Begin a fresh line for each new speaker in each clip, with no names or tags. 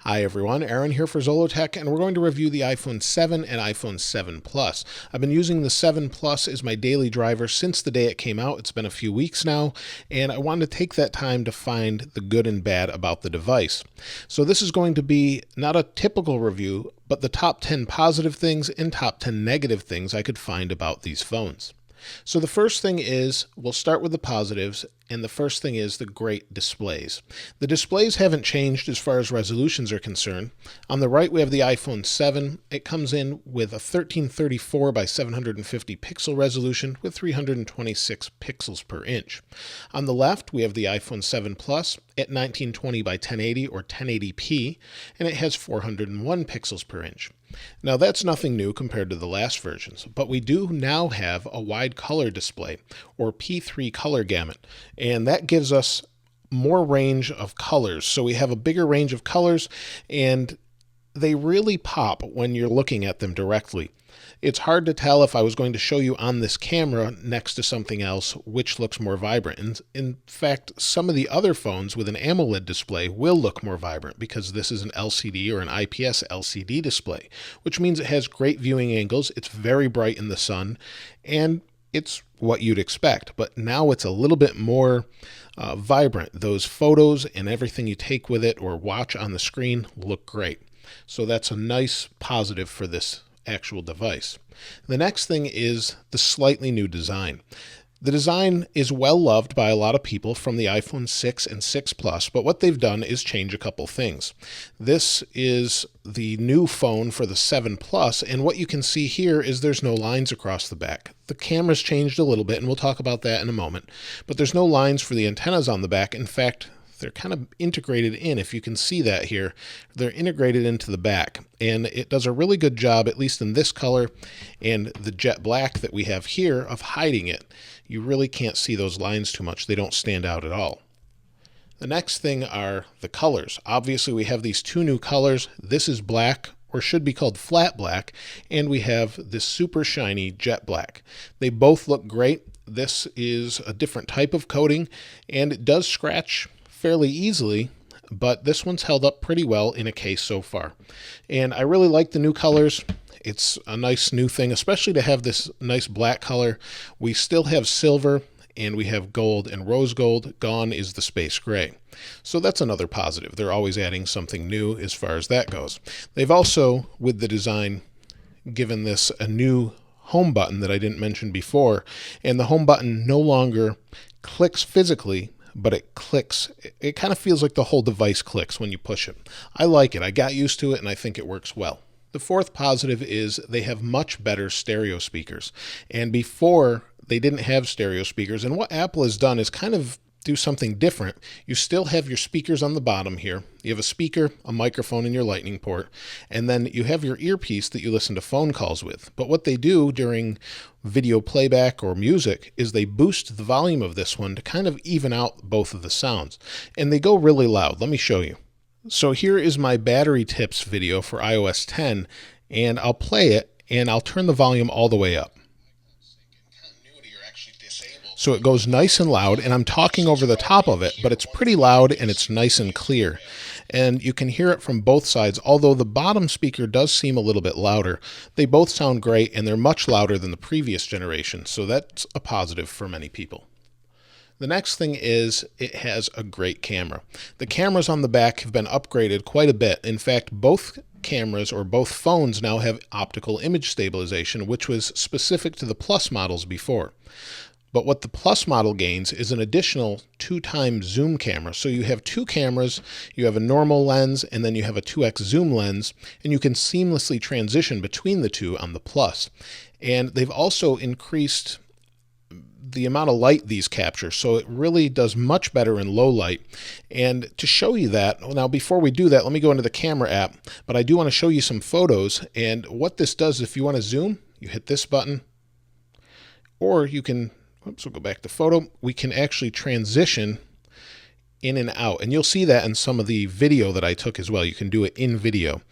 Hi everyone, Aaron here for Zollotech, and we're going to review the iPhone 7 and iPhone 7 Plus. I've been using the 7 Plus as my daily driver since the day it came out. It's been a few weeks now, and I wanted to take that time to find the good and bad about the device. So this is going to be not a typical review, but the top 10 positive things and top 10 negative things I could find about these phones. So the first thing is, we'll start with the positives, and the first thing is the great displays. The displays haven't changed as far as resolutions are concerned. On the right we have the iPhone 7. It comes in with a 1334 by 750 pixel resolution with 326 pixels per inch. On the left we have the iPhone 7 Plus at 1920 by 1080 or 1080p, and it has 401 pixels per inch. Now that's nothing new compared to the last versions, but we do now have a wide color display, or P3 color gamut, and that gives us more range of colors. So we have a bigger range of colors, and they really pop when you're looking at them directly. It's hard to tell if I was going to show you on this camera next to something else which looks more vibrant. And in fact, some of the other phones with an AMOLED display will look more vibrant because this is an LCD or an IPS LCD display, which means it has great viewing angles, it's very bright in the sun, and it's what you'd expect. But now it's a little bit more vibrant. Those photos and everything you take with it or watch on the screen look great. So that's a nice positive for this actual device. The next thing is the slightly new design. The design is well loved by a lot of people from the iPhone 6 and 6 Plus, but what they've done is change a couple things. This is the new phone for the 7 Plus, and what you can see here is there's no lines across the back. The camera's changed a little bit, and we'll talk about that in a moment, but there's no lines for the antennas on the back. In fact, they're kind of integrated in. If you can see that here, they're integrated into the back, and it does a really good job, at least in this color and the jet black that we have here, of hiding it. You really can't see those lines too much. They don't stand out at all. The next thing are the colors. Obviously we have these two new colors. This is black, or should be called flat black, and we have this super shiny jet black. They both look great. This is a different type of coating, and it does scratch fairly easily, but this one's held up pretty well in a case so far. And I really like the new colors. It's a nice new thing, especially to have this nice black color. We still have silver, and we have gold and rose gold. Gone is the space gray. So that's another positive. They're always adding something new as far as that goes. They've also, with the design, given this a new home button that I didn't mention before, and the home button no longer clicks physically, but it clicks. It kind of feels like the whole device clicks when you push it. I like it. I got used to it, and I think it works well. The fourth positive is they have much better stereo speakers. And before, they didn't have stereo speakers. And what Apple has done is kind of do something different. You still have your speakers on the bottom here. You have a speaker, a microphone, and your lightning port, and then you have your earpiece that you listen to phone calls with. But what they do during video playback or music is they boost the volume of this one to kind of even out both of the sounds. And they go really loud. Let me show you. So here is my battery tips video for iOS 10, and I'll play it, and I'll turn the volume all the way up. So it goes nice and loud, and I'm talking over the top of it, but it's pretty loud and it's nice and clear. And you can hear it from both sides, although the bottom speaker does seem a little bit louder. They both sound great, and they're much louder than the previous generation, so that's a positive for many people. The next thing is it has a great camera. The cameras on the back have been upgraded quite a bit. In fact, both cameras or both phones now have optical image stabilization, which was specific to the Plus models before. But what the Plus model gains is an additional 2x zoom camera. So you have two cameras, you have a normal lens, and then you have a 2x zoom lens, and you can seamlessly transition between the two on the Plus. And they've also increased the amount of light these capture, so it really does much better in low light. And to show you that, now before we do that, let me go into the camera app, but I do want to show you some photos. And what this does, if you want to zoom, you hit this button, or you can, oops, we'll go back to photo, we can actually transition in and out, and you'll see that in some of the video that I took as well. You can do it in video.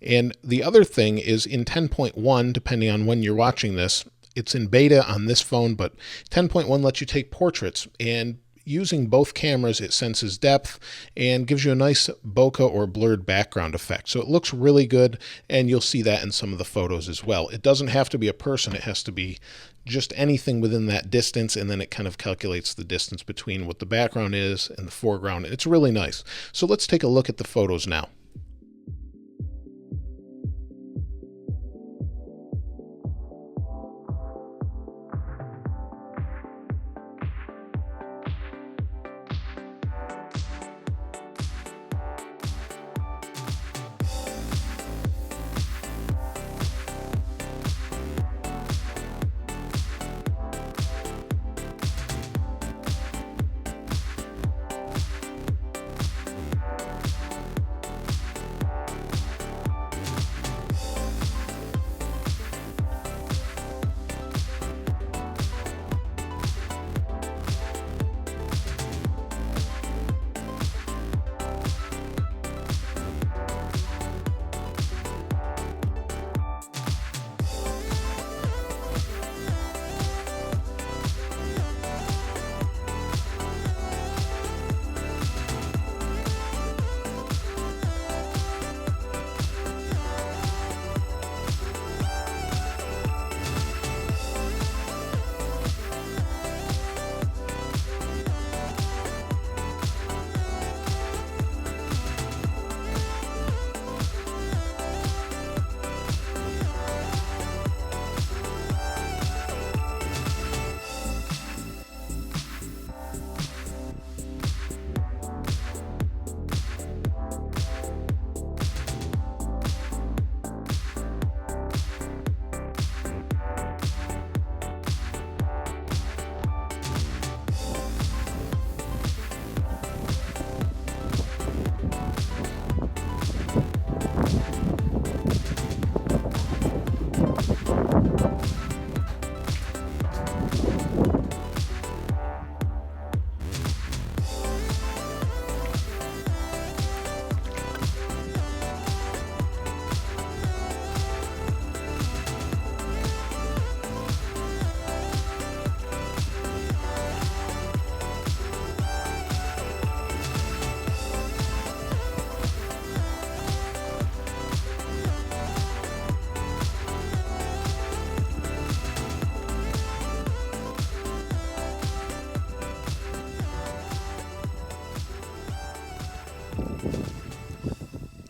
And the other thing is in 10.1, depending on when you're watching this, it's in beta on this phone, but 10.1 lets you take portraits, and using both cameras, it senses depth and gives you a nice bokeh or blurred background effect. So it looks really good, and you'll see that in some of the photos as well. It doesn't have to be a person, it has to be just anything within that distance, and then it kind of calculates the distance between what the background is and the foreground. It's really nice. So let's take a look at the photos now.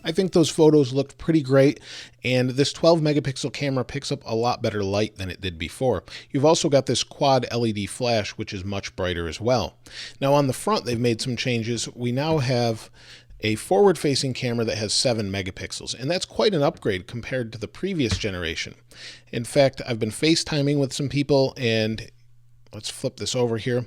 I think those photos looked pretty great, and this 12 megapixel camera picks up a lot better light than it did before. You've also got this quad LED flash, which is much brighter as well. Now on the front, they've made some changes. We now have a forward-facing camera that has 7 megapixels, and that's quite an upgrade compared to the previous generation. In fact, I've been FaceTiming with some people, and let's flip this over here.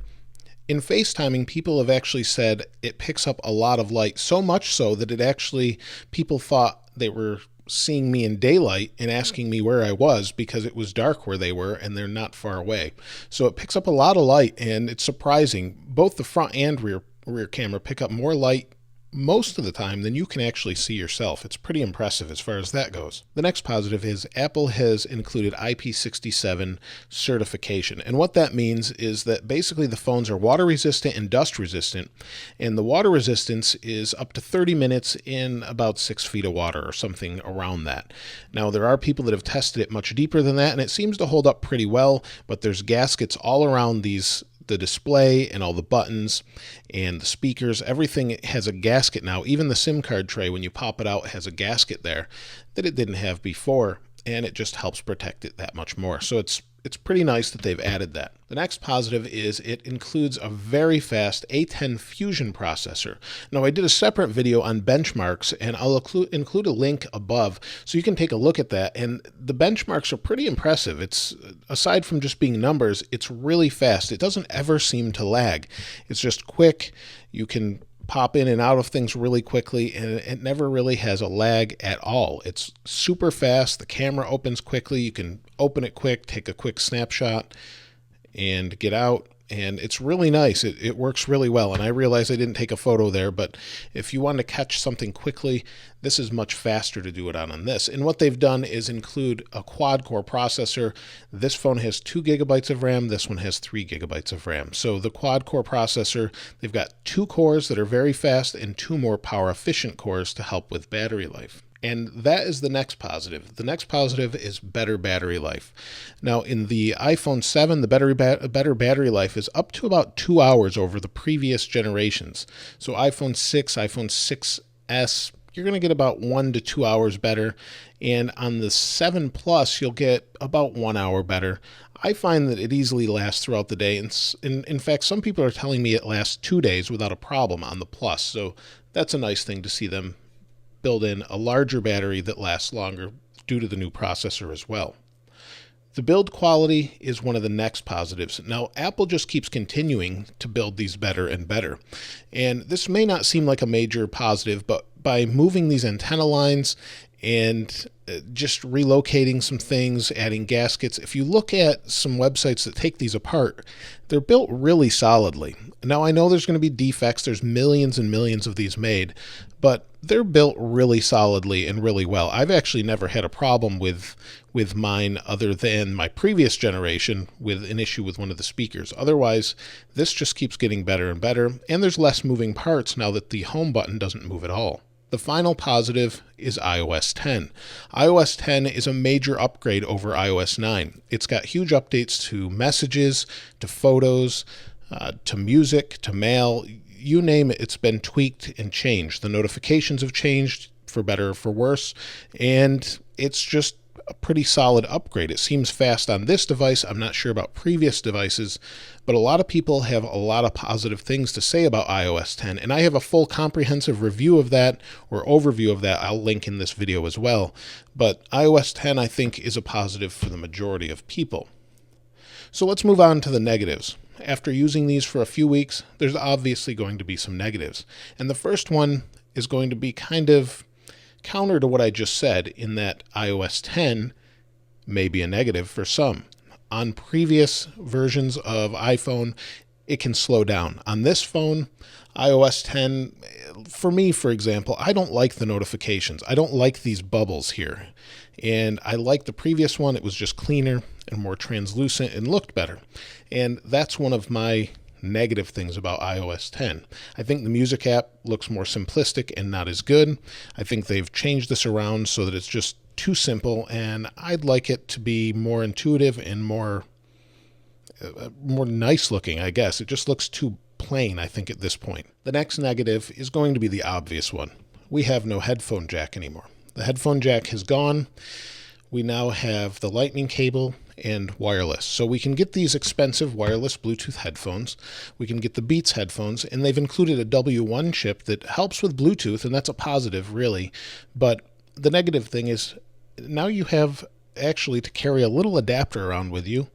In FaceTiming, people have actually said it picks up a lot of light, so much so that it actually, people thought they were seeing me in daylight and asking me where I was because it was dark where they were and they're not far away. So it picks up a lot of light, and it's surprising. Both the front and rear camera pick up more light most of the time than you can actually see yourself. It's pretty impressive as far as that goes. The next positive is Apple has included IP67 certification. And what that means is that basically the phones are water resistant and dust resistant. And the water resistance is up to 30 minutes in about 6 feet of water or something around that. Now there are people that have tested it much deeper than that, and it seems to hold up pretty well, but there's gaskets all around the display and all the buttons and the speakers. Everything has a gasket now. Even the SIM card tray, when you pop it out, has a gasket there that it didn't have before, and it just helps protect it that much more. So it's pretty nice that they've added that. The next positive is it includes a very fast A10 Fusion processor. Now I did a separate video on benchmarks, and I'll include a link above so you can take a look at that. And the benchmarks are pretty impressive. It's, aside from just being numbers, it's really fast. It doesn't ever seem to lag. It's just quick. You can pop in and out of things really quickly, and it never really has a lag at all. It's super fast. The camera opens quickly. You can open it quick, take a quick snapshot, and get out. and it's really nice. It works really well, and I realize I didn't take a photo there, but if you want to catch something quickly, this is much faster to do it on this. And what they've done is include a quad-core processor. This phone has 2 gigabytes of RAM. This one has 3 gigabytes of RAM. So the quad-core processor, they've got 2 cores that are very fast and 2 more power-efficient cores to help with battery life. And that is the next positive. The next positive is better battery life. Now, in the iPhone 7, the better battery life is up to about 2 hours over the previous generations. So iPhone 6, iPhone 6S, you're going to get about 1 to 2 hours better. And on the 7 Plus, you'll get about 1 hour better. I find that it easily lasts throughout the day. And in fact, some people are telling me it lasts 2 days without a problem on the Plus. So that's a nice thing to see them build in a larger battery that lasts longer due to the new processor as well. The build quality is one of the next positives. Now, Apple just keeps continuing to build these better and better. And this may not seem like a major positive, but by moving these antenna lines and just relocating some things, adding gaskets, if you look at some websites that take these apart, they're built really solidly. Now, I know there's going to be defects. There's millions and millions of these made, but they're built really solidly and really well. I've actually never had a problem with mine other than my previous generation with an issue with one of the speakers. Otherwise, this just keeps getting better and better, and there's less moving parts now that the home button doesn't move at all. The final positive is iOS 10. iOS 10 is a major upgrade over iOS 9. It's got huge updates to messages, to photos, to music, to mail. You name it, it's been tweaked and changed. The notifications have changed for better or for worse, and it's just a pretty solid upgrade. It seems fast on this device. I'm not sure about previous devices, but a lot of people have a lot of positive things to say about iOS 10, and I have a full comprehensive review of that or overview of that. I'll link in this video as well. But iOS 10, I think, is a positive for the majority of people. So let's move on to the negatives. After using these for a few weeks, there's obviously going to be some negatives. And the first one is going to be kind of counter to what I just said, in that iOS 10 may be a negative for some. On previous versions of iPhone, it can slow down. On this phone, iOS 10, for me, for example, I don't like the notifications. I don't like these bubbles here. And I like the previous one. It was just cleaner and more translucent and looked better. And that's one of my negative things about iOS 10. I think the music app looks more simplistic and not as good. I think they've changed this around so that it's just too simple, and I'd like it to be more intuitive and more nice looking, I guess. It just looks too plain, I think, at this point. The next negative is going to be the obvious one. We have no headphone jack anymore. The headphone jack has gone. We now have the lightning cable and wireless. So we can get these expensive wireless Bluetooth headphones. We can get the Beats headphones, and they've included a W1 chip that helps with Bluetooth, and that's a positive, really. But the negative thing is now you have actually to carry a little adapter around with you,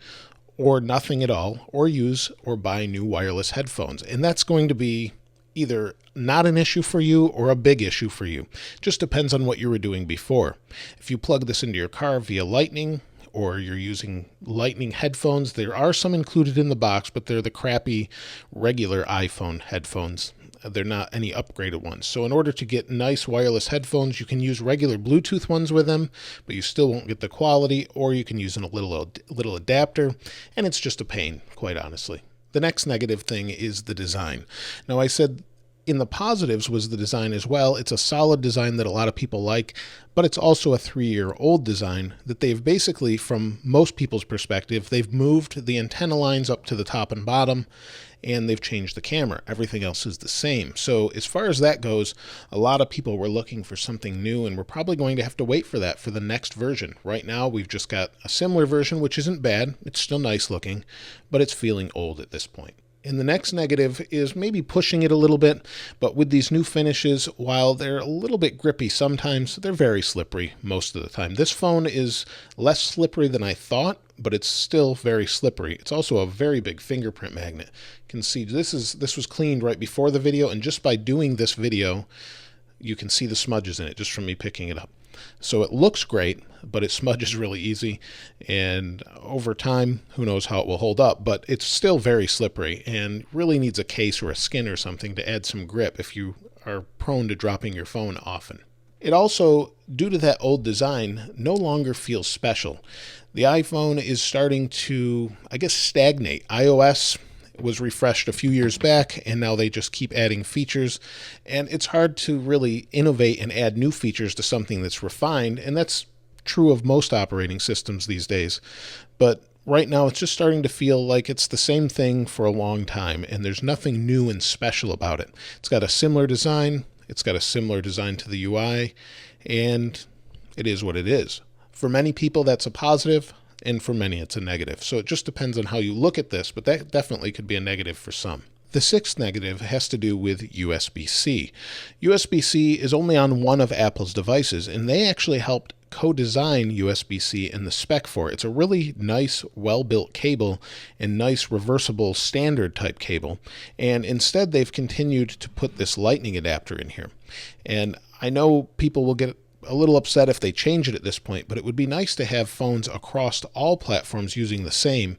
or nothing at all, or use or buy new wireless headphones. And that's going to be either not an issue for you or a big issue for you. Just depends on what you were doing before. If you plug this into your car via Lightning, or you're using Lightning headphones, there are some included in the box, but they're the crappy regular iPhone headphones. They're not any upgraded ones. So in order to get nice wireless headphones, you can use regular Bluetooth ones with them, but you still won't get the quality, or you can use a little adapter, and it's just a pain, quite honestly. The next negative thing is the design. Now, I said in the positives was the design as well. It's a solid design that a lot of people like, but it's also a 3-year-old design that they've basically, from most people's perspective, they've moved the antenna lines up to the top and bottom, and they've changed the camera. Everything else is the same. So as far as that goes, a lot of people were looking for something new, and we're probably going to have to wait for that for the next version. Right now, we've just got a similar version, which isn't bad. It's still nice looking, but it's feeling old at this point. And the next negative is maybe pushing it a little bit, but with these new finishes, while they're a little bit grippy sometimes, they're very slippery most of the time. This phone is less slippery than I thought, but it's still very slippery. It's also a very big fingerprint magnet. You can see this was cleaned right before the video, and just by doing this video, you can see the smudges in it just from me picking it up. So it looks great, but it smudges really easy. And over time, who knows how it will hold up, but it's still very slippery and really needs a case or a skin or something to add some grip if you are prone to dropping your phone often. It also, due to that old design, no longer feels special. The iPhone is starting to, I guess, stagnate. iOS was refreshed a few years back, and now they just keep adding features. And it's hard to really innovate and add new features to something that's refined, and that's true of most operating systems these days. But right now, it's just starting to feel like it's the same thing for a long time, and there's nothing new and special about it. It's got a similar design. It's got a similar design to the UI, and it is what it is. For many people, that's a positive, and for many, it's a negative. So it just depends on how you look at this, but that definitely could be a negative for some. The sixth negative has to do with USB-C. USB-C is only on one of Apple's devices, and they actually helped co-design USB-C in the spec for it. It's a really nice, well-built cable and nice reversible standard type cable. And instead, they've continued to put this lightning adapter in here. And I know people will get a little upset if they change it at this point, but it would be nice to have phones across all platforms using the same.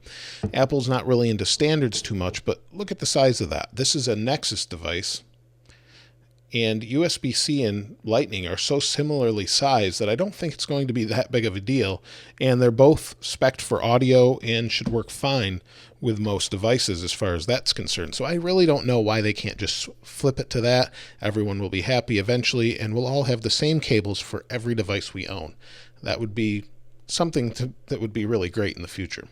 Apple's not really into standards too much, but look at the size of that. This is a Nexus device, and USB-C and Lightning are so similarly sized that I don't think it's going to be that big of a deal, and they're both spec'd for audio and should work fine with most devices as far as that's concerned. So I really don't know why they can't just flip it to that. Everyone will be happy eventually, and we'll all have the same cables for every device we own. That would be something that would be really great in the future.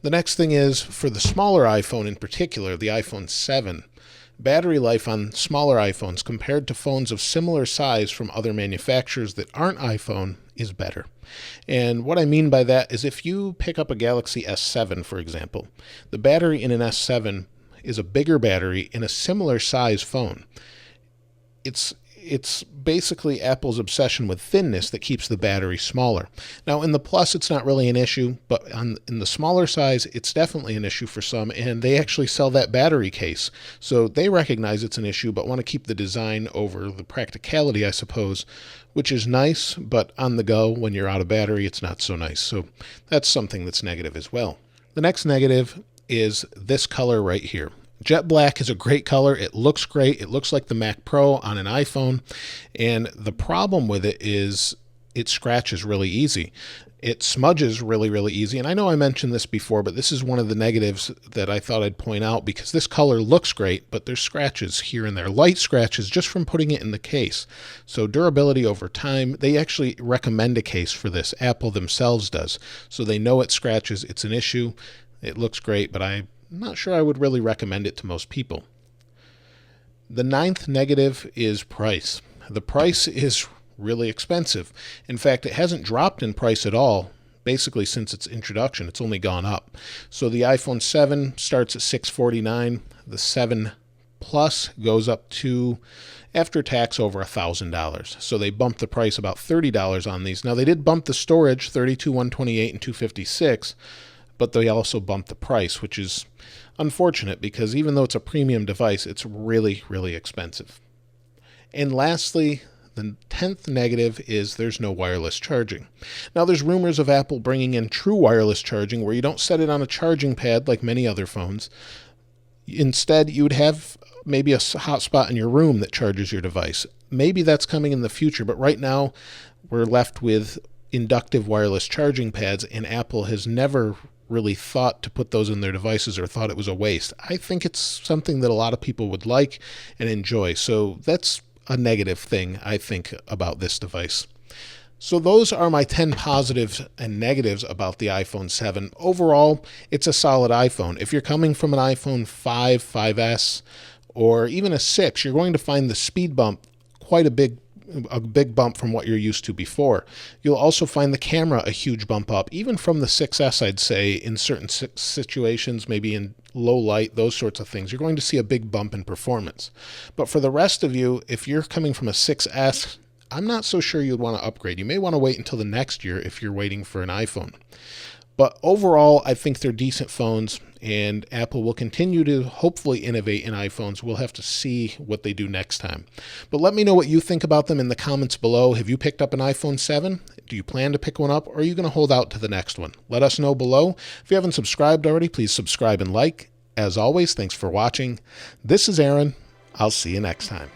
The next thing is, for the smaller iPhone in particular, the iPhone 7, battery life on smaller iPhones compared to phones of similar size from other manufacturers that aren't iPhone is better. And what I mean by that is if you pick up a Galaxy S7, for example, the battery in an S7 is a bigger battery in a similar size phone. It's basically Apple's obsession with thinness that keeps the battery smaller. Now, in the Plus, it's not really an issue, but in the smaller size, it's definitely an issue for some, and they actually sell that battery case. So they recognize it's an issue, but want to keep the design over the practicality, I suppose, which is nice, but on the go, when you're out of battery, it's not so nice. So that's something that's negative as well. The next negative is this color right here. Jet black is a great color. It looks great. It looks like the Mac Pro on an iPhone. And the problem with it is it scratches really easy. It smudges really, really easy. And I know I mentioned this before, but this is one of the negatives that I thought I'd point out because this color looks great, but there's scratches here and there, light scratches just from putting it in the case. So durability over time, they actually recommend a case for this. Apple themselves does. So they know it scratches. It's an issue. It looks great, but I'm not sure I would really recommend it to most people. The ninth negative is price. The price is really expensive. In fact, it hasn't dropped in price at all, basically since its introduction. It's only gone up. So the iPhone 7 starts at $649. The 7 Plus goes up to, after tax, over $1,000. So they bumped the price about $30 on these. Now, they did bump the storage, 32, 128, and 256, but they also bumped the price, which is unfortunate because even though it's a premium device, it's really, really expensive. And lastly, the 10th negative is there's no wireless charging. Now, there's rumors of Apple bringing in true wireless charging where you don't set it on a charging pad like many other phones. Instead, you would have maybe a hotspot in your room that charges your device. Maybe that's coming in the future, but right now we're left with inductive wireless charging pads, and Apple has never really thought to put those in their devices or thought it was a waste. I think it's something that a lot of people would like and enjoy. So that's a negative thing, I think, about this device. So those are my 10 positives and negatives about the iPhone 7. Overall, it's a solid iPhone. If you're coming from an iPhone 5, 5S, or even a 6, you're going to find the speed bump quite a big bump from what you're used to before. You'll also find the camera a huge bump up, even from the 6S, I'd say, in certain situations, maybe in low light, those sorts of things. You're going to see a big bump in performance. But for the rest of you, if you're coming from a 6S, I'm not so sure you'd want to upgrade. You may want to wait until the next year if you're waiting for an iPhone. But overall, I think they're decent phones, and Apple will continue to hopefully innovate in iPhones. We'll have to see what they do next time. But let me know what you think about them in the comments below. Have you picked up an iPhone 7? Do you plan to pick one up, or are you going to hold out to the next one? Let us know below. If you haven't subscribed already, please subscribe and like. As always, thanks for watching. This is Aaron. I'll see you next time.